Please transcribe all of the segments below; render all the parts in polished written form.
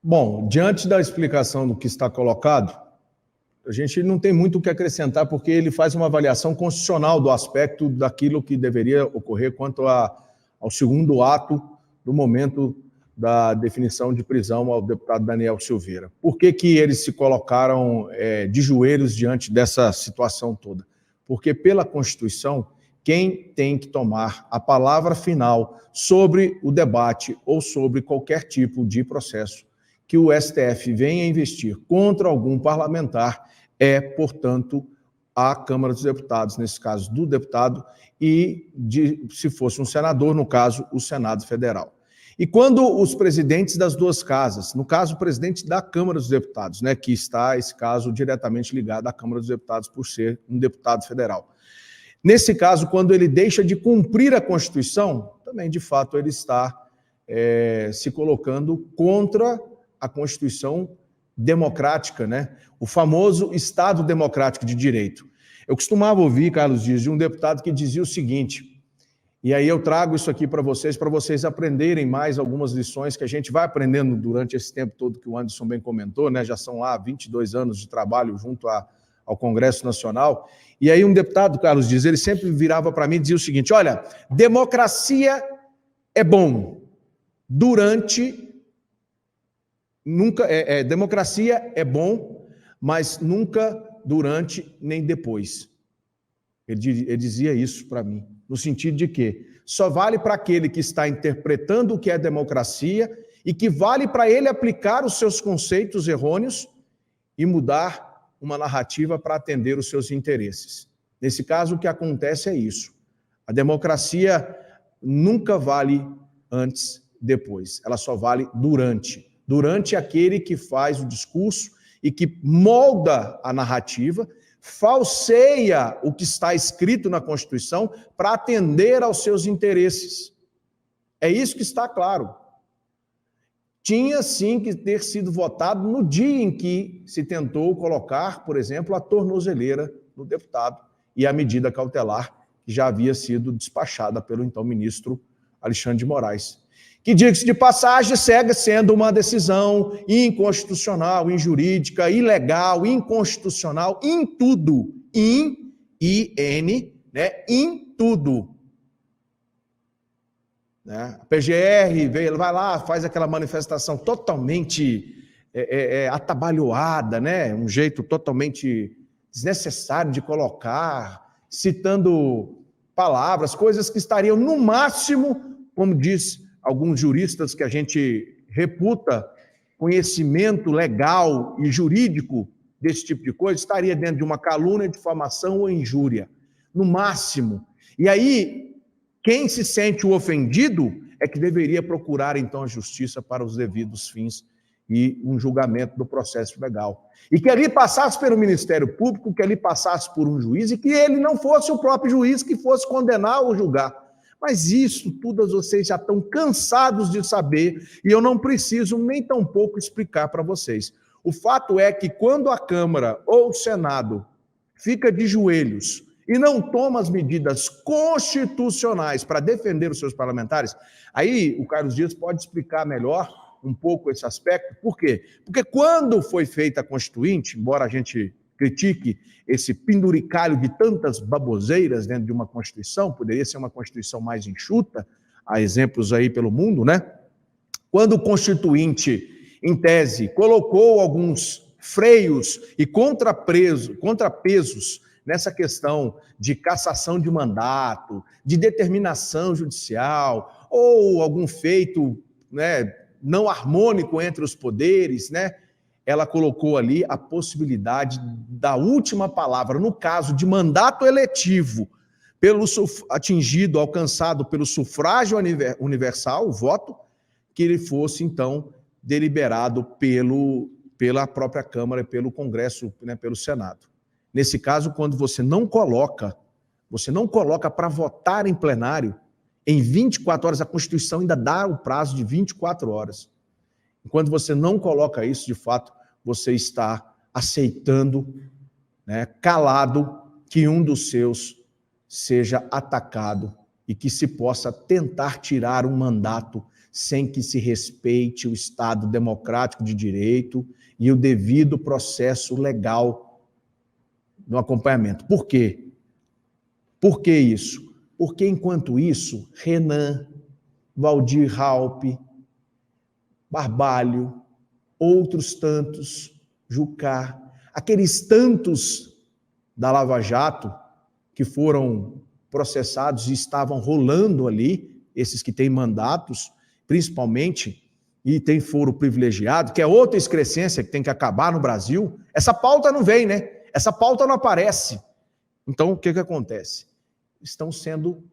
Bom, diante da explicação do que está colocado, a gente não tem muito o que acrescentar, porque ele faz uma avaliação constitucional do aspecto daquilo que deveria ocorrer quanto ao segundo ato do momento da definição de prisão ao deputado Daniel Silveira. Por que que eles se colocaram de joelhos diante dessa situação toda? Porque, pela Constituição, quem tem que tomar a palavra final sobre o debate ou sobre qualquer tipo de processo que o STF venha investir contra algum parlamentar é, portanto, a Câmara dos Deputados, nesse caso do deputado, e, se fosse um senador, no caso, o Senado Federal. E quando os presidentes das duas casas, no caso, o presidente da Câmara dos Deputados, né, que está, esse caso, diretamente ligado à Câmara dos Deputados por ser um deputado federal. Nesse caso, quando ele deixa de cumprir a Constituição, também, de fato, ele está se colocando contra a Constituição democrática, né? O famoso Estado Democrático de Direito. Eu costumava ouvir, Carlos Dias, de um deputado que dizia o seguinte, e aí eu trago isso aqui para vocês aprenderem mais algumas lições que a gente vai aprendendo durante esse tempo todo que o Anderson bem comentou, né? Já são lá 22 anos de trabalho junto ao Congresso Nacional. E aí um deputado, Carlos Dias, ele sempre virava para mim e dizia o seguinte, olha, democracia é bom democracia é bom, mas nunca durante nem depois. Ele dizia isso para mim, no sentido de que só vale para aquele que está interpretando o que é democracia e que vale para ele aplicar os seus conceitos errôneos e mudar uma narrativa para atender os seus interesses. Nesse caso, o que acontece é isso. A democracia nunca vale antes, depois. Ela só vale durante. Durante aquele que faz o discurso e que molda a narrativa, falseia o que está escrito na Constituição para atender aos seus interesses. É isso que está claro. Tinha, sim, que ter sido votado no dia em que se tentou colocar, por exemplo, a tornozeleira no deputado e a medida cautelar que já havia sido despachada pelo então ministro Alexandre de Moraes. Que, diga-se de passagem, segue sendo uma decisão inconstitucional, injurídica, ilegal, inconstitucional, em tudo. Em tudo. Né? A PGR vai lá, faz aquela manifestação totalmente atabalhoada, né? Um jeito totalmente desnecessário de colocar, citando palavras, coisas que estariam no máximo, como diz alguns juristas que a gente reputa conhecimento legal e jurídico desse tipo de coisa, estaria dentro de uma calúnia, difamação ou injúria, no máximo. E aí, quem se sente o ofendido é que deveria procurar, então, a justiça para os devidos fins e um julgamento do processo legal. E que ali passasse pelo Ministério Público, que ali passasse por um juiz e que ele não fosse o próprio juiz que fosse condenar ou julgar. Mas isso tudo vocês já estão cansados de saber e eu não preciso nem tampouco explicar para vocês. O fato é que quando a Câmara ou o Senado fica de joelhos e não toma as medidas constitucionais para defender os seus parlamentares, aí o Carlos Dias pode explicar melhor um pouco esse aspecto. Por quê? Porque quando foi feita a Constituinte, embora a gente critique esse penduricalho de tantas baboseiras dentro de uma Constituição, poderia ser uma Constituição mais enxuta, há exemplos aí pelo mundo, né? Quando o Constituinte, em tese, colocou alguns freios e contrapesos nessa questão de cassação de mandato, de determinação judicial, ou algum feito, né, não harmônico entre os poderes, né? Ela colocou ali a possibilidade da última palavra, no caso de mandato eletivo, alcançado pelo sufrágio universal, o voto, que ele fosse, então, deliberado pela própria Câmara, pelo Congresso, né, pelo Senado. Nesse caso, quando você não coloca para votar em plenário, em 24 horas, a Constituição ainda dá o prazo de 24 horas. Quando você não coloca isso, de fato, você está aceitando, né, calado, que um dos seus seja atacado e que se possa tentar tirar um mandato sem que se respeite o Estado democrático de direito e o devido processo legal no acompanhamento. Por quê? Por que isso? Porque, enquanto isso, Renan, Valdir Raupp, Barbalho, outros tantos, Jucá, aqueles tantos da Lava Jato que foram processados e estavam rolando ali, esses que têm mandatos, principalmente, e tem foro privilegiado, que é outra excrescência que tem que acabar no Brasil, essa pauta não vem, né? Essa pauta não aparece. Então, o que acontece? Estão sendo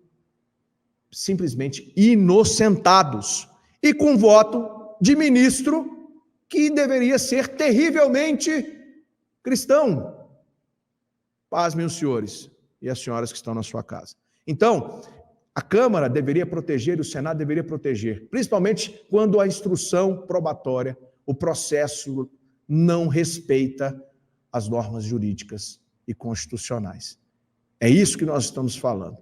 simplesmente inocentados e com voto de ministro que deveria ser terrivelmente cristão. Pasmem os senhores e as senhoras que estão na sua casa. Então, a Câmara deveria proteger, o Senado deveria proteger, principalmente quando a instrução probatória, o processo não respeita as normas jurídicas e constitucionais. É isso que nós estamos falando.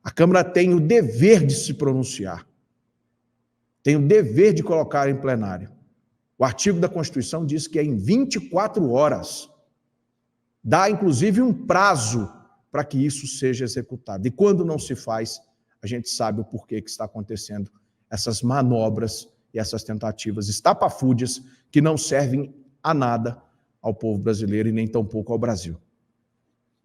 A Câmara tem o dever de se pronunciar, tem o dever de colocar em plenário. O artigo da Constituição diz que é em 24 horas. Dá, inclusive, um prazo para que isso seja executado. E quando não se faz, a gente sabe o porquê que está acontecendo essas manobras e essas tentativas estapafúrdias que não servem a nada ao povo brasileiro e nem tampouco ao Brasil.